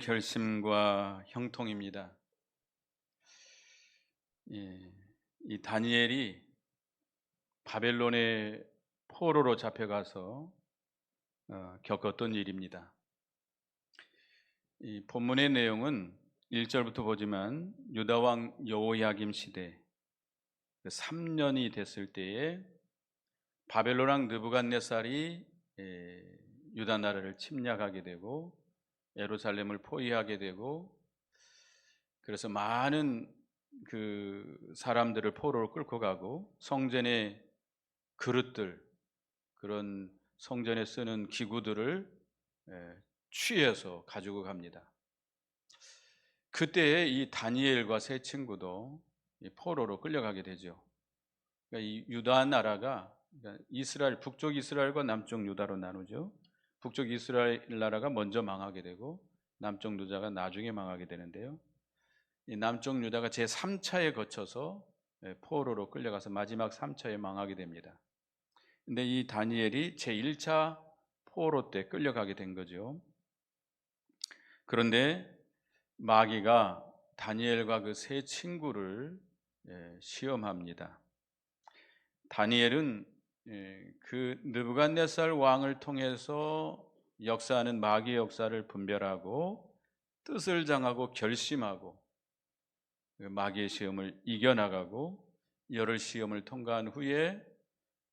결심과 형통입니다. 이 다니엘이 바벨론의 포로로 잡혀가서 겪었던 일입니다. 이 본문의 내용은 1절부터 보지만 유다 왕 여호야김 시대 3년이 됐을 때에 바벨론 왕 느부갓네살이 유다 나라를 침략하게 되고 예루살렘을 포위하게 되고, 그래서 많은 그 사람들을 포로로 끌고 가고 성전의 그릇들, 그런 성전에 쓰는 기구들을 취해서 가지고 갑니다. 그때 이 다니엘과 세 친구도 포로로 끌려가게 되죠. 그러니까 이 유다 나라가, 그러니까 이스라엘, 북쪽 이스라엘과 남쪽 유다로 나누죠. 북쪽 이스라엘 나라가 먼저 망하게 되고 남쪽 유다가 나중에 망하게 되는데요. 이 남쪽 유다가 제3차에 거쳐서 포로로 끌려가서 마지막 3차에 망하게 됩니다. 근데 이 다니엘이 제1차 포로 때 끌려가게 된 거죠. 그런데 마귀가 다니엘과 그 세 친구를 시험합니다. 다니엘은 그 느부갓네살 왕을 통해서 역사하는 마귀의 역사를 분별하고 뜻을 정하고 결심하고 마귀의 시험을 이겨나가고 여러 시험을 통과한 후에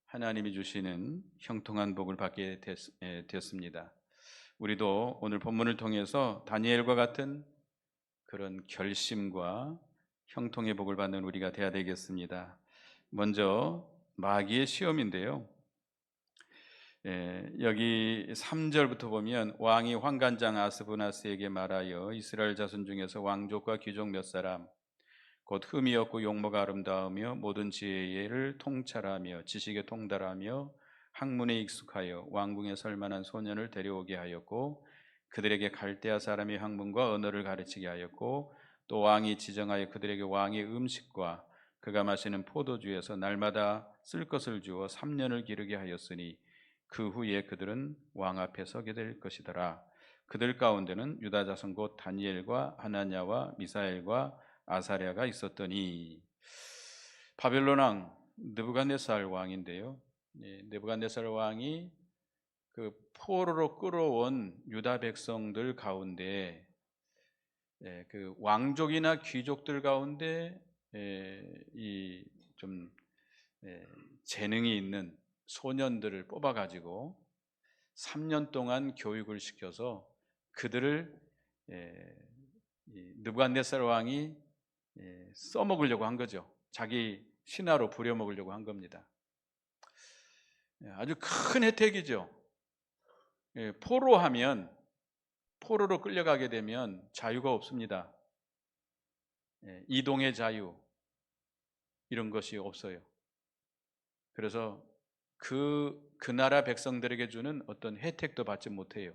하나님이 주시는 형통한 복을 받게 됐습니다. 우리도 오늘 본문을 통해서 다니엘과 같은 그런 결심과 형통의 복을 받는 우리가 되어야 되겠습니다. 먼저 마귀의 시험인데요. 여기 3절부터 보면 왕이 환관장 아스부나스에게 말하여 이스라엘 자손 중에서 왕족과 귀족 몇 사람 곧 흠이 없고 용모가 아름다우며 모든 지혜를 통찰하며 지식에 통달하며 학문에 익숙하여 왕궁에 설 만한 소년을 데려오게 하였고 그들에게 갈대아 사람의 학문과 언어를 가르치게 하였고 또 왕이 지정하여 그들에게 왕의 음식과 그가 마시는 포도주에서 날마다 쓸 것을 주어 3년을 기르게 하였으니 그 후에 그들은 왕 앞에 서게 될 것이더라. 그들 가운데는 유다 자손 곧 다니엘과 하나냐와 미사엘과 아사랴가 있었더니, 바벨론 왕 느부갓네살 왕인데요. 느부갓네살 왕이 그 포로로 끌어온 유다 백성들 가운데 그 왕족이나 귀족들 가운데 이 좀 재능이 있는 소년들을 뽑아 가지고 3년 동안 교육을 시켜서 그들을 느부갓네살 왕이 써먹으려고 한 거죠. 자기 신하로 부려먹으려고 한 겁니다. 아주 큰 혜택이죠. 포로로 끌려가게 되면 자유가 없습니다. 이동의 자유 이런 것이 없어요. 그래서 그 나라 백성들에게 주는 어떤 혜택도 받지 못해요.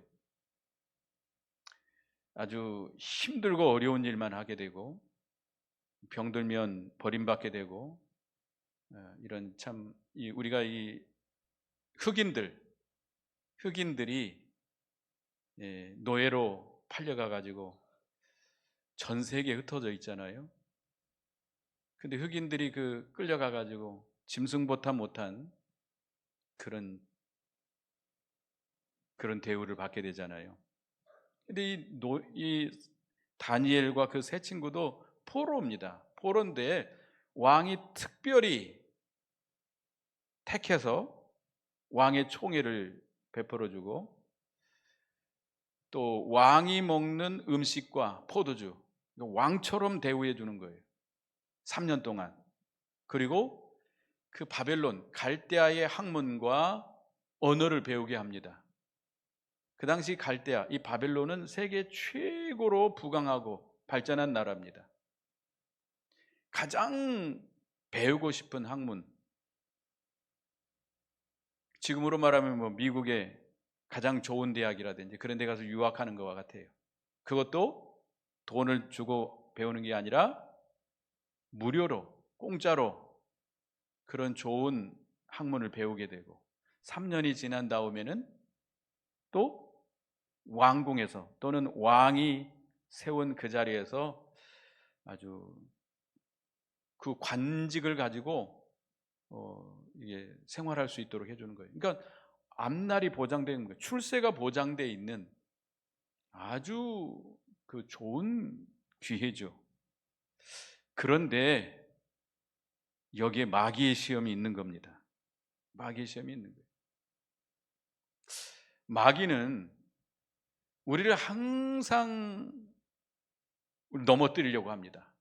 아주 힘들고 어려운 일만 하게 되고 병들면 버림받게 되고, 이런 참 우리가 이 흑인들이 노예로 팔려가 가지고 전 세계에 흩어져 있잖아요. 근데 흑인들이 끌려가 가지고 짐승보다 못한 그런 대우를 받게 되잖아요. 근데 이 다니엘과 그 세 친구도 포로입니다. 포로인데 왕이 특별히 택해서 왕의 총애를 베풀어 주고 또 왕이 먹는 음식과 포도주 왕처럼 대우해 주는 거예요. 3년 동안. 그리고 그 바벨론 갈대아의 학문과 언어를 배우게 합니다. 그 당시 갈대아, 이 바벨론은 세계 최고로 부강하고 발전한 나라입니다. 가장 배우고 싶은 학문, 지금으로 말하면 뭐 미국의 가장 좋은 대학이라든지 그런 데 가서 유학하는 것과 같아요. 그것도 돈을 주고 배우는 게 아니라 무료로, 공짜로 그런 좋은 학문을 배우게 되고 3년이 지난 다음에는 또 왕궁에서 또는 왕이 세운 그 자리에서 아주 그 관직을 가지고 이게 생활할 수 있도록 해주는 거예요. 그러니까 앞날이 보장되는 거예요. 출세가 보장되어 있는 아주 그 좋은 기회죠. 그런데 여기에 마귀의 시험이 있는 겁니다. 마귀의 시험이 있는 거예요. 마귀는 우리를 항상 넘어뜨리려고 합니다.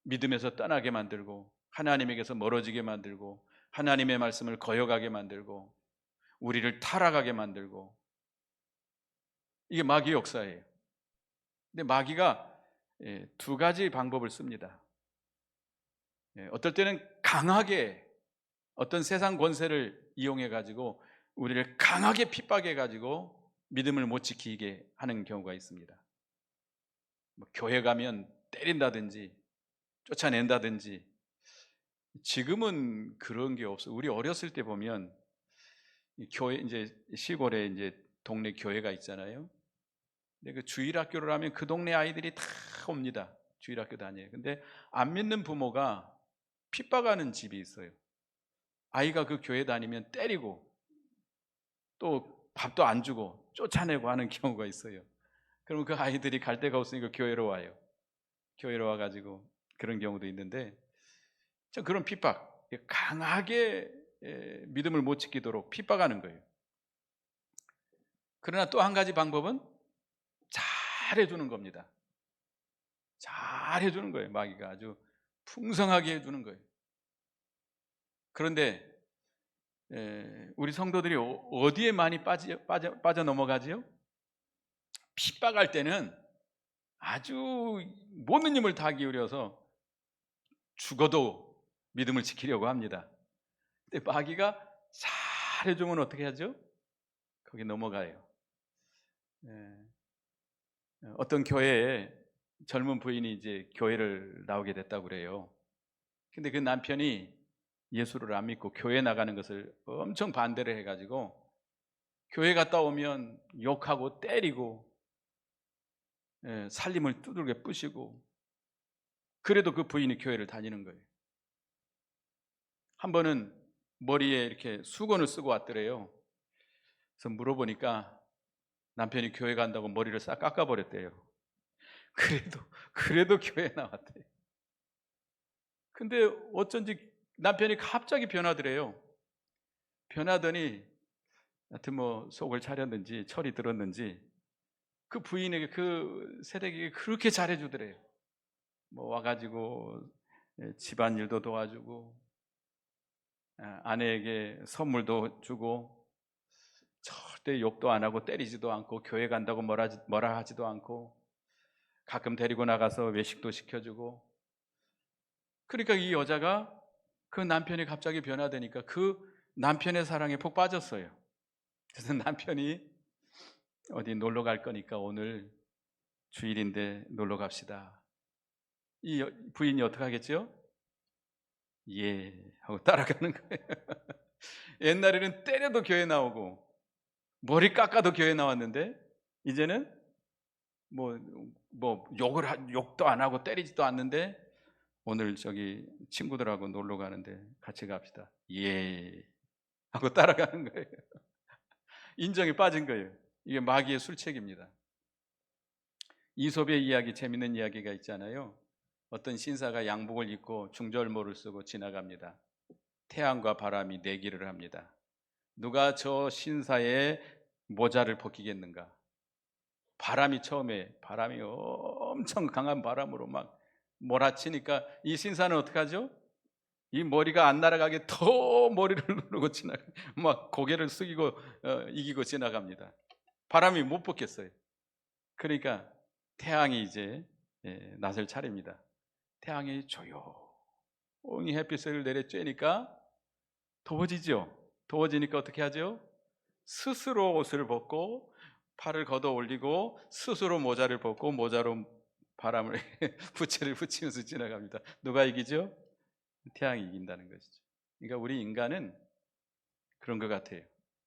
믿음에서 떠나게 만들고, 하나님에게서 멀어지게 만들고, 하나님의 말씀을 거역하게 만들고, 우리를 타락하게 만들고, 이게 마귀의 역사예요. 근데 마귀가 두 가지 방법을 씁니다. 어떨 때는 강하게 어떤 세상 권세를 이용해 가지고 우리를 강하게 핍박해 가지고 믿음을 못 지키게 하는 경우가 있습니다. 교회 가면 때린다든지 쫓아낸다든지. 지금은 그런 게 없어요. 우리 어렸을 때 보면 교회, 이제 시골에 이제 동네 교회가 있잖아요. 근데 그 주일학교를 하면 그 동네 아이들이 다 옵니다. 주일학교 다녀요. 근데 안 믿는 부모가 핍박하는 집이 있어요. 아이가 그 교회 다니면 때리고 또 밥도 안 주고 쫓아내고 하는 경우가 있어요. 그러면 그 아이들이 갈 데가 없으니까 교회로 와요. 교회로 와가지고 그런 경우도 있는데, 저 그런 핍박, 강하게 믿음을 못 지키도록 핍박하는 거예요. 그러나 또 한 가지 방법은 잘해주는 겁니다. 잘해주는 거예요. 마귀가 아주 풍성하게 해주는 거예요. 그런데 우리 성도들이 어디에 많이 빠져 넘어가지요? 핍박할 때는 아주 모든 힘을 다 기울여서 죽어도 믿음을 지키려고 합니다. 근데 마귀가 잘해주면 어떻게 하죠? 거기 넘어가요. 어떤 교회에 젊은 부인이 이제 교회를 나오게 됐다고 그래요. 근데 그 남편이 예수를 안 믿고 교회 나가는 것을 엄청 반대를 해가지고 교회 갔다 오면 욕하고 때리고 살림을 두들겨 부시고, 그래도 그 부인이 교회를 다니는 거예요. 한 번은 머리에 이렇게 수건을 쓰고 왔더래요. 그래서 물어보니까 남편이 교회 간다고 머리를 싹 깎아버렸대요. 그래도 교회 나왔대요. 근데 어쩐지 남편이 갑자기 변하더래요. 변하더니 하여튼 뭐 속을 차렸는지 철이 들었는지 그 부인에게, 그 새댁에게 그렇게 잘해주더래요. 뭐 와가지고 집안일도 도와주고 아내에게 선물도 주고, 절대 욕도 안 하고 때리지도 않고 교회 간다고 뭐라 하지도 않고 가끔 데리고 나가서 외식도 시켜주고. 그러니까 이 여자가 그 남편이 갑자기 변화되니까 그 남편의 사랑에 푹 빠졌어요. 그래서 남편이 어디 놀러 갈 거니까 오늘 주일인데 놀러 갑시다. 이 부인이 어떻게 하겠죠? 예 하고 따라가는 거예요. 옛날에는 때려도 교회 나오고 머리 깎아도 교회 나왔는데 이제는 욕도 안 하고 때리지도 않는데 오늘 저기 친구들하고 놀러 가는데 같이 갑시다. 예 하고 따라가는 거예요. 인정에 빠진 거예요. 이게 마귀의 술책입니다. 이솝의 이야기, 재밌는 이야기가 있잖아요. 어떤 신사가 양복을 입고 중절모를 쓰고 지나갑니다. 태양과 바람이 내기를 합니다. 누가 저 신사의 모자를 벗기겠는가? 바람이 엄청 강한 바람으로 막 몰아치니까 이 신사는 어떻게 하죠? 이 머리가 안 날아가게 더 머리를 누르고 막 고개를 숙이고 이기고 지나갑니다. 바람이 못 벗겠어요. 그러니까 태양이 이제 낯을 차립니다. 태양이 조용히 햇빛을 내려쬐니까 더워지죠. 더워지니까 어떻게 하죠? 스스로 옷을 벗고 팔을 걷어 올리고 스스로 모자를 벗고 모자로 바람을 부채를 붙이면서 지나갑니다. 누가 이기죠? 태양이 이긴다는 것이죠. 그러니까 우리 인간은 그런 것 같아요.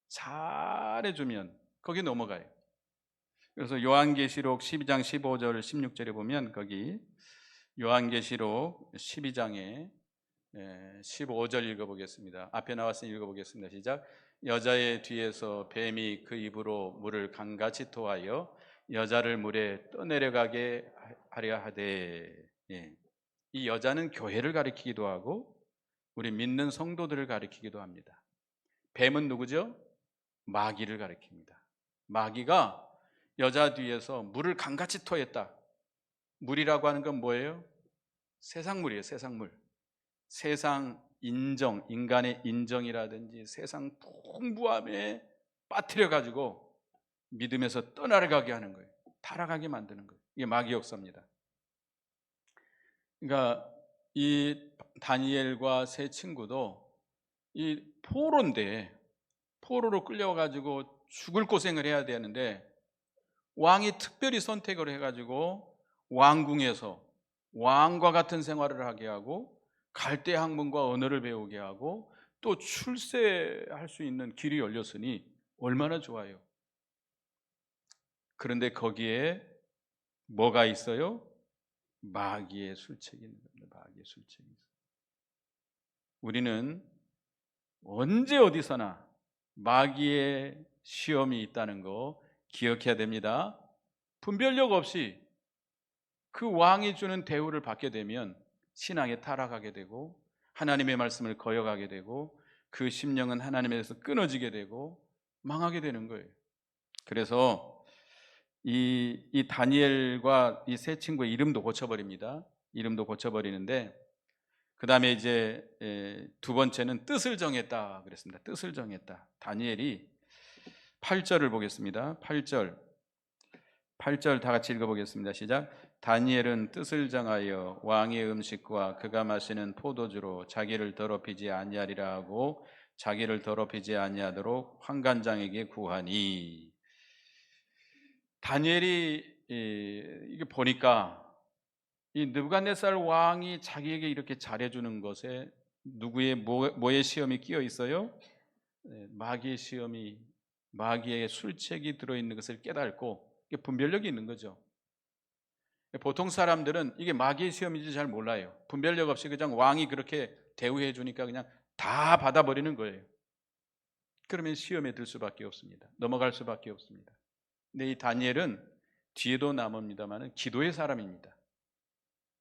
잘해주면 거기 넘어가요. 그래서 요한계시록 12장 15절 16절에 보면 거기 요한계시록 12장에 15절 읽어보겠습니다. 앞에 나왔으니 읽어보겠습니다. 시작. 여자의 뒤에서 뱀이 그 입으로 물을 강같이 토하여 여자를 물에 떠내려가게 하려 하되. 이 여자는 교회를 가리키기도 하고 우리 믿는 성도들을 가리키기도 합니다. 뱀은 누구죠? 마귀를 가리킵니다. 마귀가 여자 뒤에서 물을 강같이 토했다. 물이라고 하는 건 뭐예요? 세상물이에요. 세상물. 세상 인정, 인간의 인정이라든지 세상 풍부함에 빠뜨려 가지고 믿음에서 떠나가게 하는 거예요. 타락하게 만드는 거예요. 이게 마귀 역사입니다. 그러니까 이 다니엘과 세 친구도 이 포로로 끌려가지고 죽을 고생을 해야 되는데 왕이 특별히 선택을 해가지고 왕궁에서 왕과 같은 생활을 하게 하고 갈대 학문과 언어를 배우게 하고 또 출세할 수 있는 길이 열렸으니 얼마나 좋아요. 그런데 거기에 뭐가 있어요? 마귀의 술책이 있는 겁니다. 마귀의 술책이 있어요. 우리는 언제 어디서나 마귀의 시험이 있다는 거 기억해야 됩니다. 분별력 없이 그 왕이 주는 대우를 받게 되면 신앙에 타락하게 되고 하나님의 말씀을 거역하게 되고 그 심령은 하나님에서 끊어지게 되고 망하게 되는 거예요. 그래서 이 다니엘과 이 세 친구의 이름도 고쳐버립니다. 이름도 고쳐버리는데 그 다음에 이제 두 번째는 뜻을 정했다 그랬습니다. 뜻을 정했다. 다니엘이 8절을 보겠습니다. 8절 다 같이 읽어보겠습니다. 시작. 다니엘은 뜻을 정하여 왕의 음식과 그가 마시는 포도주로 자기를 더럽히지 아니하리라 하고 자기를 더럽히지 아니하도록 환관장에게 구하니. 다니엘이 이게 보니까 이 느부갓네살 왕이 자기에게 이렇게 잘해주는 것에 누구의 뭐의 시험이 끼어 있어요? 마귀의 시험이, 마귀의 술책이 들어있는 것을 깨닫고 분별력이 있는 거죠. 보통 사람들은 이게 마귀의 시험인지 잘 몰라요. 분별력 없이 그냥 왕이 그렇게 대우해 주니까 그냥 다 받아버리는 거예요. 그러면 시험에 들 수밖에 없습니다. 넘어갈 수밖에 없습니다. 근데 이 다니엘은 뒤에도 남습니다만 기도의 사람입니다.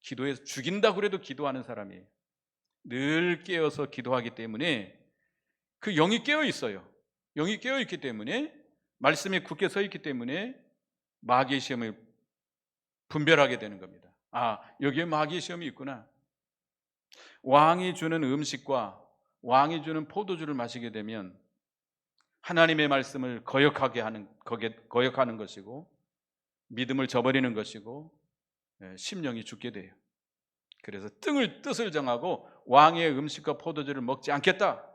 기도해서 죽인다고 그래도 기도하는 사람이에요. 늘 깨어서 기도하기 때문에 그 영이 깨어 있어요. 영이 깨어 있기 때문에 말씀에 굳게 서 있기 때문에 마귀의 시험을 분별하게 되는 겁니다. 아, 여기에 마귀의 시험이 있구나. 왕이 주는 음식과 왕이 주는 포도주를 마시게 되면 하나님의 말씀을 거역하는 것이고 믿음을 저버리는 것이고 심령이 죽게 돼요. 그래서 뜻을 정하고 왕의 음식과 포도주를 먹지 않겠다.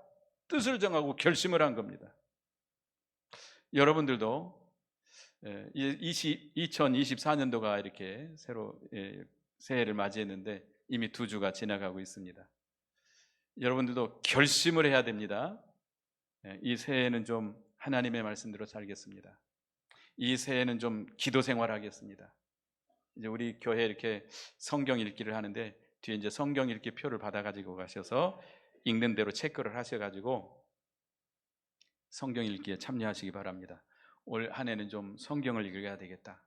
뜻을 정하고 결심을 한 겁니다. 여러분들도 2024년도가 이렇게 새로 새해를 맞이했는데 이미 2주가 지나가고 있습니다. 여러분들도 결심을 해야 됩니다. 이 새해에는 좀 하나님의 말씀대로 살겠습니다. 이 새해에는 좀 기도 생활하겠습니다. 이제 우리 교회 이렇게 성경 읽기를 하는데 뒤에 이제 성경 읽기 표를 받아 가지고 가셔서 읽는 대로 체크를 하셔 가지고 성경 읽기에 참여하시기 바랍니다. 올 한 해는 좀 성경을 읽어야 되겠다.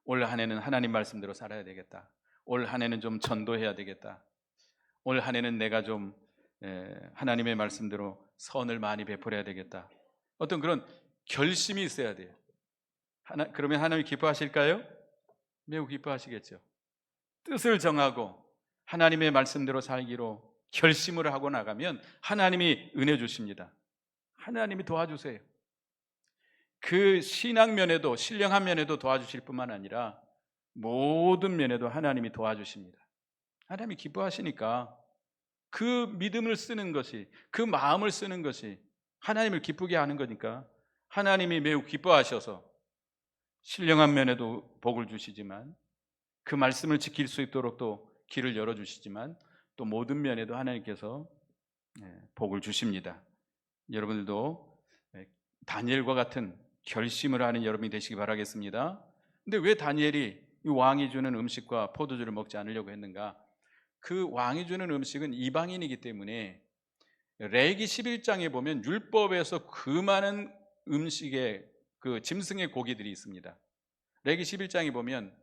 올 한 해는 하나님 말씀대로 살아야 되겠다. 올 한 해는 좀 전도해야 되겠다. 올 한 해는 내가 좀 하나님의 말씀대로 선을 많이 베풀어야 되겠다. 어떤 그런 결심이 있어야 돼요. 그러면 하나님이 기뻐하실까요? 매우 기뻐하시겠죠. 뜻을 정하고 하나님의 말씀대로 살기로 결심을 하고 나가면 하나님이 은혜 주십니다. 하나님이 도와주세요. 그 신앙 면에도 신령한 면에도 도와주실 뿐만 아니라 모든 면에도 하나님이 도와주십니다. 하나님이 기뻐하시니까 그 믿음을 쓰는 것이, 그 마음을 쓰는 것이 하나님을 기쁘게 하는 거니까 하나님이 매우 기뻐하셔서 신령한 면에도 복을 주시지만 그 말씀을 지킬 수 있도록 또 길을 열어주시지만 또 모든 면에도 하나님께서 복을 주십니다. 여러분들도 다니엘과 같은 결심을 하는 여러분이 되시기 바라겠습니다. 근데 왜 다니엘이 이 왕이 주는 음식과 포도주를 먹지 않으려고 했는가? 그 왕이 주는 음식은 이방인이기 때문에 레위기 11장에 보면 율법에서 그 많은 음식의 그 짐승의 고기들이 있습니다. 레위기 11장에 보면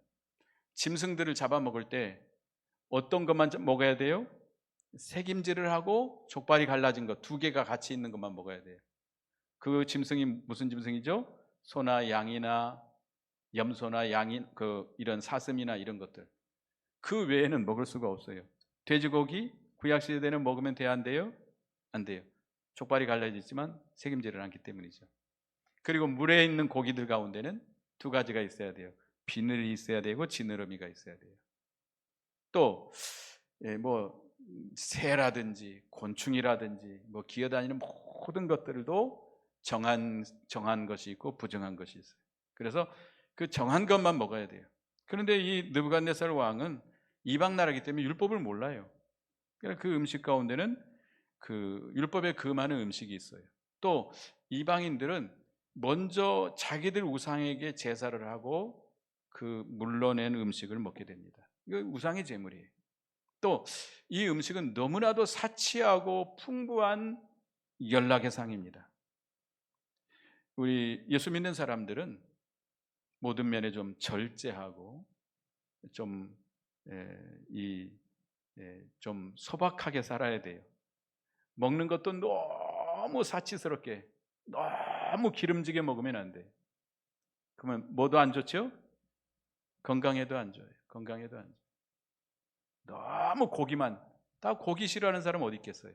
짐승들을 잡아먹을 때 어떤 것만 먹어야 돼요? 새김질을 하고 족발이 갈라진 것 두 개가 같이 있는 것만 먹어야 돼요. 그 짐승이 무슨 짐승이죠? 소나 양이나 염소나 양인 이런 사슴이나 이런 것들. 그 외에는 먹을 수가 없어요. 돼지고기 구약 시대에는 먹으면 돼야 안 돼요? 안 돼요. 족발이 갈라져 있지만 새김질을 않기 때문이죠. 그리고 물에 있는 고기들 가운데는 두 가지가 있어야 돼요. 비늘이 있어야 되고 지느러미가 있어야 돼요. 또 새라든지 곤충이라든지 기어다니는 모든 것들도 정한 것이 있고 부정한 것이 있어요. 그래서 그 정한 것만 먹어야 돼요. 그런데 이 느부갓네살 왕은 이방 나라이기 때문에 율법을 몰라요. 그러니까 그 음식 가운데는 그 율법에 그 많은 음식이 있어요. 또 이방인들은 먼저 자기들 우상에게 제사를 하고 그 물러낸 음식을 먹게 됩니다. 이거 우상의 제물이에요. 또 이 음식은 너무나도 사치하고 풍부한 연락의 상입니다. 우리 예수 믿는 사람들은 모든 면에 좀 절제하고 좀 소박하게 살아야 돼요. 먹는 것도 너무 사치스럽게 너무 기름지게 먹으면 안 돼요. 그러면 뭐도 안 좋죠? 건강에도 안 좋아요. 건강에도 안 좋아요. 너무 다 고기 싫어하는 사람 어디 있겠어요?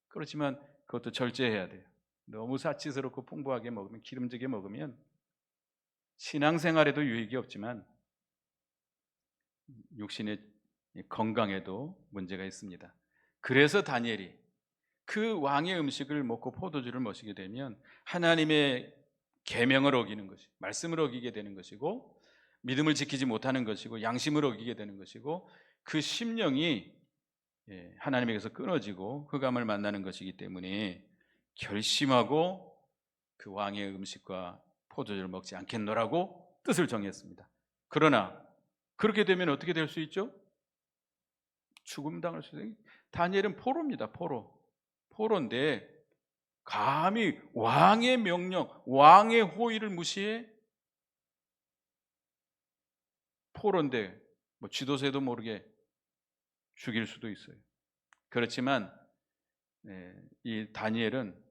그렇지만 그것도 절제해야 돼요. 너무 사치스럽고 풍부하게 먹으면, 기름지게 먹으면 신앙생활에도 유익이 없지만 육신의 건강에도 문제가 있습니다. 그래서 다니엘이 그 왕의 음식을 먹고 포도주를 마시게 되면 하나님의 계명을 어기는 것이, 말씀을 어기게 되는 것이고, 믿음을 지키지 못하는 것이고, 양심을 어기게 되는 것이고, 그 심령이 하나님에게서 끊어지고 흑암을 만나는 것이기 때문에 결심하고 그 왕의 음식과 포도주를 먹지 않겠노라고 뜻을 정했습니다. 그러나 그렇게 되면 어떻게 될 수 있죠? 죽음 당할 수 있어요. 다니엘은 포로입니다. 포로인데 감히 왕의 명령, 왕의 호의를 무시해? 포로인데 쥐도새도 모르게 죽일 수도 있어요. 그렇지만 이 다니엘은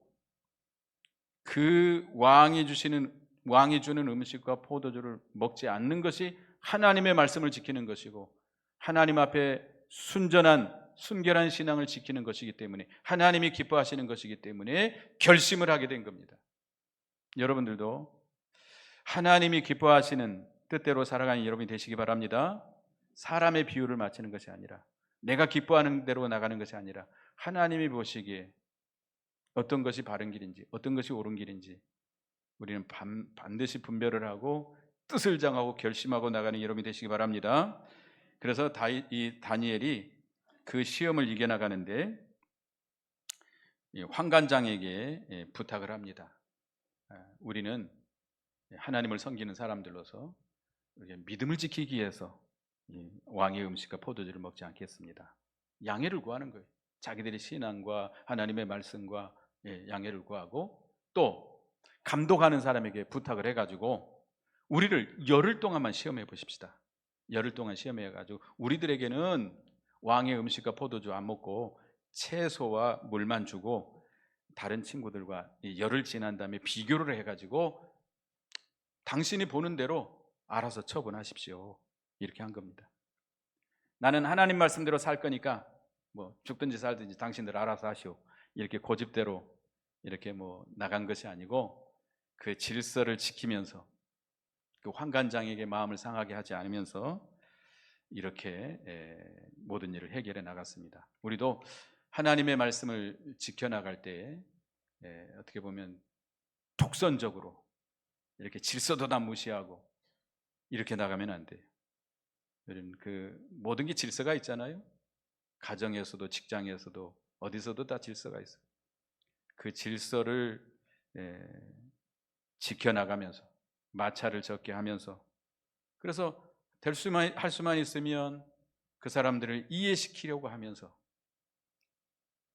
그 왕이 주는 음식과 포도주를 먹지 않는 것이 하나님의 말씀을 지키는 것이고, 하나님 앞에 순결한 신앙을 지키는 것이기 때문에, 하나님이 기뻐하시는 것이기 때문에 결심을 하게 된 겁니다. 여러분들도 하나님이 기뻐하시는 뜻대로 살아가는 여러분이 되시기 바랍니다. 사람의 비유를 맞추는 것이 아니라, 내가 기뻐하는 대로 나가는 것이 아니라, 하나님이 보시기에 어떤 것이 바른 길인지, 어떤 것이 옳은 길인지 우리는 반드시 분별을 하고 뜻을 정하고 결심하고 나가는 여러분이 되시기 바랍니다. 그래서 이 다니엘이 그 시험을 이겨나가는데 환관장에게 부탁을 합니다. 우리는 하나님을 섬기는 사람들로서 믿음을 지키기 위해서 왕의 음식과 포도주를 먹지 않겠습니다. 양해를 구하는 거예요. 자기들의 신앙과 하나님의 말씀과 양해를 구하고, 또 감독하는 사람에게 부탁을 해가지고 우리를 열흘 동안만 시험해 보십시다. 열흘 동안 시험해가지고 우리들에게는 왕의 음식과 포도주 안 먹고 채소와 물만 주고, 다른 친구들과 열흘 지난 다음에 비교를 해가지고 당신이 보는 대로 알아서 처분하십시오. 이렇게 한 겁니다. 나는 하나님 말씀대로 살 거니까 죽든지 살든지 당신들 알아서 하시오. 이렇게 고집대로 이렇게 나간 것이 아니고, 그 질서를 지키면서 그 환관장에게 마음을 상하게 하지 않으면서 이렇게 모든 일을 해결해 나갔습니다. 우리도 하나님의 말씀을 지켜나갈 때 어떻게 보면 독선적으로 이렇게 질서도 다 무시하고 이렇게 나가면 안 돼요. 그 모든 게 질서가 있잖아요. 가정에서도 직장에서도 어디서도 다 질서가 있어요. 그 질서를 지켜나가면서 마찰을 적게 하면서, 그래서 할 수만 있으면 그 사람들을 이해시키려고 하면서,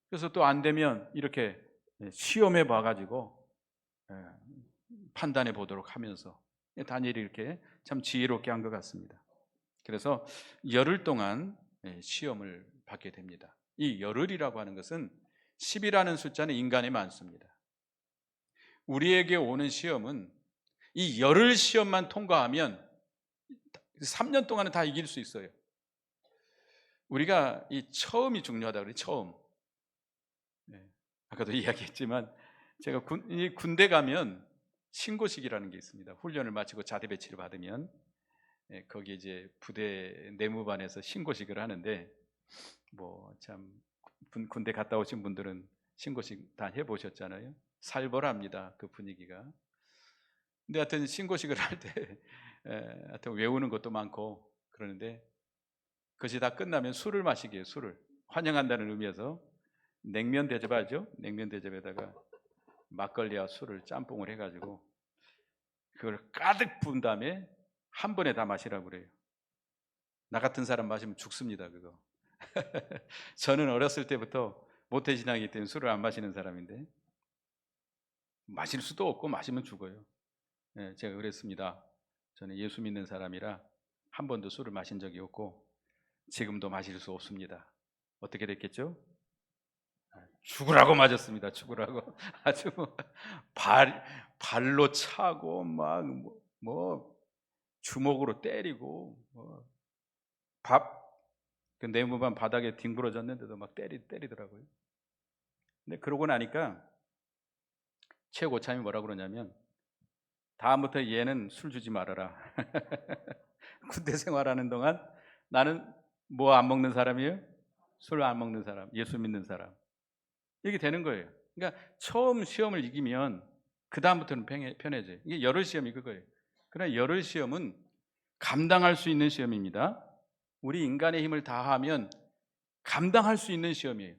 그래서 또 안 되면 이렇게 시험해 봐가지고 판단해 보도록 하면서, 다니엘이 이렇게 참 지혜롭게 한 것 같습니다. 그래서 열흘 동안 시험을 받게 됩니다. 이 열흘이라고 하는 것은 10이라는 숫자는 인간에 많습니다. 우리에게 오는 시험은 이 열흘 시험만 통과하면 3년 동안은 다 이길 수 있어요. 우리가 이 처음이 중요하다고 그래요. 처음. 아까도 이야기했지만 제가 군대 가면 신고식이라는 게 있습니다. 훈련을 마치고 자대 배치를 받으면 거기 이제 부대 내무반에서 신고식을 하는데, 뭐 참 군대 갔다 오신 분들은 신고식 다 해보셨잖아요. 살벌합니다, 그 분위기가. 근데 하여튼 신고식을 할 때 하여튼 외우는 것도 많고 그러는데, 그것이 다 끝나면 술을 마시게 해요. 술을 환영한다는 의미에서 냉면 대접하죠. 냉면 대접에다가 막걸리와 술을 짬뽕을 해가지고 그걸 가득 부은 다음에 한 번에 다 마시라고 그래요. 나 같은 사람 마시면 죽습니다, 그거. 저는 어렸을 때부터 모태신앙이기 때문에 술을 안 마시는 사람인데, 마실 수도 없고 마시면 죽어요. 제가 그랬습니다. 저는 예수 믿는 사람이라 한 번도 술을 마신 적이 없고 지금도 마실 수 없습니다. 어떻게 됐겠죠? 죽으라고 맞았습니다. 죽으라고. 아주 발로 차고 막 주먹으로 때리고, 그 내무반 바닥에 뒹굴어졌는데도 막 때리더라고요. 근데 그러고 나니까 최고참이 뭐라고 그러냐면, 다음부터 얘는 술 주지 말아라. 군대 생활하는 동안 나는 뭐 안 먹는 사람이에요? 술 안 먹는 사람, 예수 믿는 사람. 이렇게 되는 거예요. 그러니까 처음 시험을 이기면 그 다음부터는 편해져요. 이게 열흘 시험이 그거예요. 그러나 열흘 시험은 감당할 수 있는 시험입니다. 우리 인간의 힘을 다하면 감당할 수 있는 시험이에요.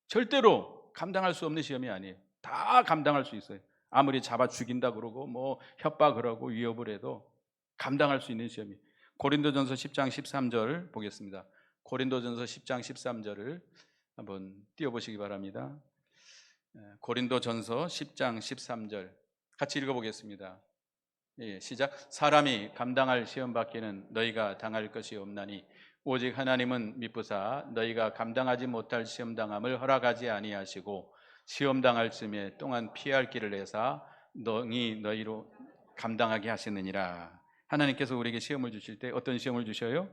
절대로 감당할 수 없는 시험이 아니에요. 다 감당할 수 있어요. 아무리 잡아 죽인다 그러고 뭐 협박을 하고 위협을 해도 감당할 수 있는 시험이에요. 고린도전서 10장 13절 보겠습니다. 고린도전서 10장 13절을 한번 띄워보시기 바랍니다. 고린도전서 10장 13절 같이 읽어보겠습니다. 시작. 사람이 감당할 시험 밖에는 너희가 당할 것이 없나니 오직 하나님은 미쁘사 너희가 감당하지 못할 시험 당함을 허락하지 아니하시고 시험 당할 쯤에 또한 피할 길을 내사 너희로 감당하게 하시느니라. 하나님께서 우리에게 시험을 주실 때 어떤 시험을 주셔요?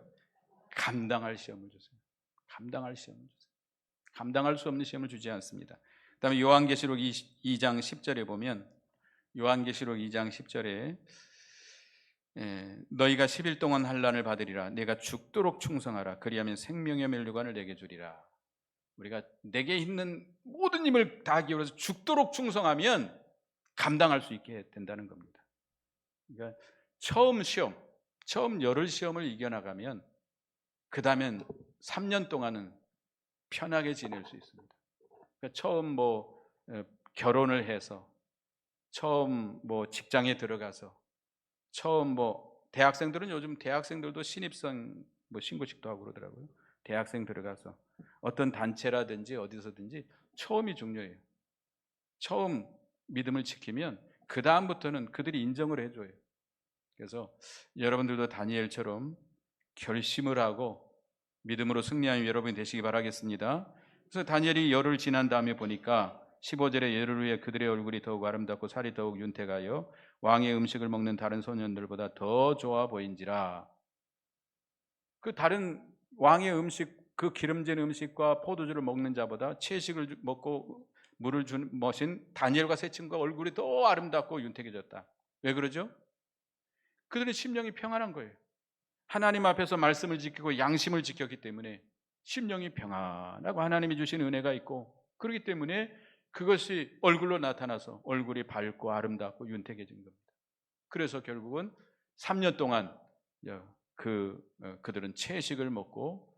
감당할 시험을 주세요. 감당할 시험을 주세요. 감당할 수 없는 시험을 주지 않습니다. 그다음에 요한계시록 2장 10절에 보면, 요한계시록 2장 10절에 너희가 10일 동안 환난을 받으리라. 내가 죽도록 충성하라. 그리하면 생명의 멸류관을 내게 주리라. 우리가 내게 있는 모든 힘을 다 기울여서 죽도록 충성하면 감당할 수 있게 된다는 겁니다. 그러니까 처음 시험, 처음 열흘 시험을 이겨나가면 그 다음엔 3년 동안은 편하게 지낼 수 있습니다. 그러니까 처음 결혼을 해서, 처음 직장에 들어가서, 처음 대학생들은 요즘 대학생들도 신입생 신고식도 하고 그러더라고요. 대학생 들어가서 어떤 단체라든지 어디서든지 처음이 중요해요. 처음 믿음을 지키면 그 다음부터는 그들이 인정을 해줘요. 그래서 여러분들도 다니엘처럼 결심을 하고 믿음으로 승리하는 여러분이 되시기 바라겠습니다. 그래서 다니엘이 열흘 지난 다음에 보니까 15절에 열흘 후에 그들의 얼굴이 더욱 아름답고 살이 더욱 윤택하여 왕의 음식을 먹는 다른 소년들보다 더 좋아 보인지라. 그 다른 왕의 음식, 그 기름진 음식과 포도주를 먹는 자보다 채식을 먹고 물을 준 머신 다니엘과 세 친구가 얼굴이 더 아름답고 윤택해졌다. 왜 그러죠? 그들의 심령이 평안한 거예요. 하나님 앞에서 말씀을 지키고 양심을 지켰기 때문에 심령이 평안하고 하나님이 주신 은혜가 있고, 그렇기 때문에 그것이 얼굴로 나타나서 얼굴이 밝고 아름답고 윤택해진 겁니다. 그래서 결국은 3년 동안 그들은 채식을 먹고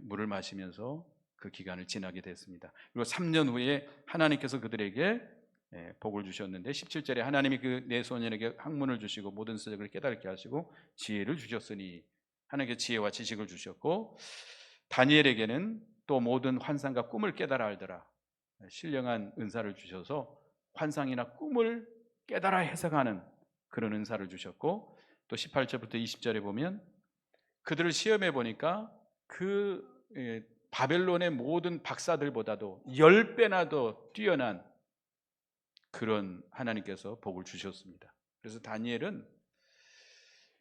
물을 마시면서 그 기간을 지나게 됐습니다. 그리고 3년 후에 하나님께서 그들에게 복을 주셨는데 17절에 하나님이 그 내 소년에게 학문을 주시고 모든 서적을 깨닫게 하시고 지혜를 주셨으니 하나님께 지혜와 지식을 주셨고 다니엘에게는 또 모든 환상과 꿈을 깨달아 알더라. 신령한 은사를 주셔서 환상이나 꿈을 깨달아 해석하는 그런 은사를 주셨고 또 18절부터 20절에 보면 그들을 시험해 보니까 그 바벨론의 모든 박사들보다도 10배나 더 뛰어난 그런 하나님께서 복을 주셨습니다. 그래서 다니엘은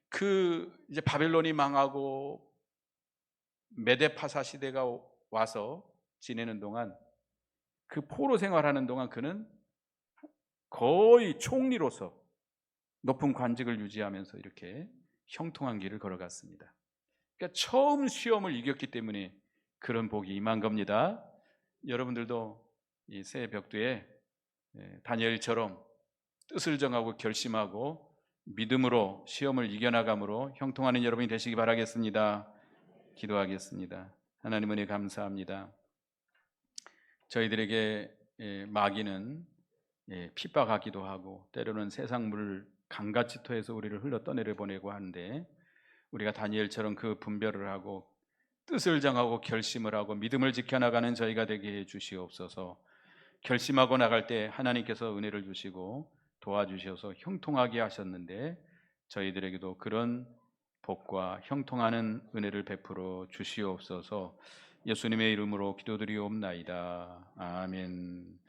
그 이제 바벨론이 망하고 메데파사 시대가 와서 지내는 동안 그 포로 생활하는 동안 그는 거의 총리로서 높은 관직을 유지하면서 이렇게 형통한 길을 걸어갔습니다. 그러니까 처음 시험을 이겼기 때문에 그런 복이 임한 겁니다. 여러분들도 이 새해 벽두에 다니엘처럼 뜻을 정하고 결심하고 믿음으로 시험을 이겨나감으로 형통하는 여러분이 되시기 바라겠습니다. 기도하겠습니다. 하나님 은혜 감사합니다. 저희들에게 마귀는 핍박하기도 하고 때로는 세상 물을 강같이 토해서 우리를 흘러 떠내려 보내고 하는데 우리가 다니엘처럼 그 분별을 하고 뜻을 정하고 결심을 하고 믿음을 지켜나가는 저희가 되게 해 주시옵소서. 결심하고 나갈 때 하나님께서 은혜를 주시고 도와주셔서 형통하게 하셨는데 저희들에게도 그런 복과 형통하는 은혜를 베풀어 주시옵소서. 예수님의 이름으로 기도드리옵나이다. 아멘.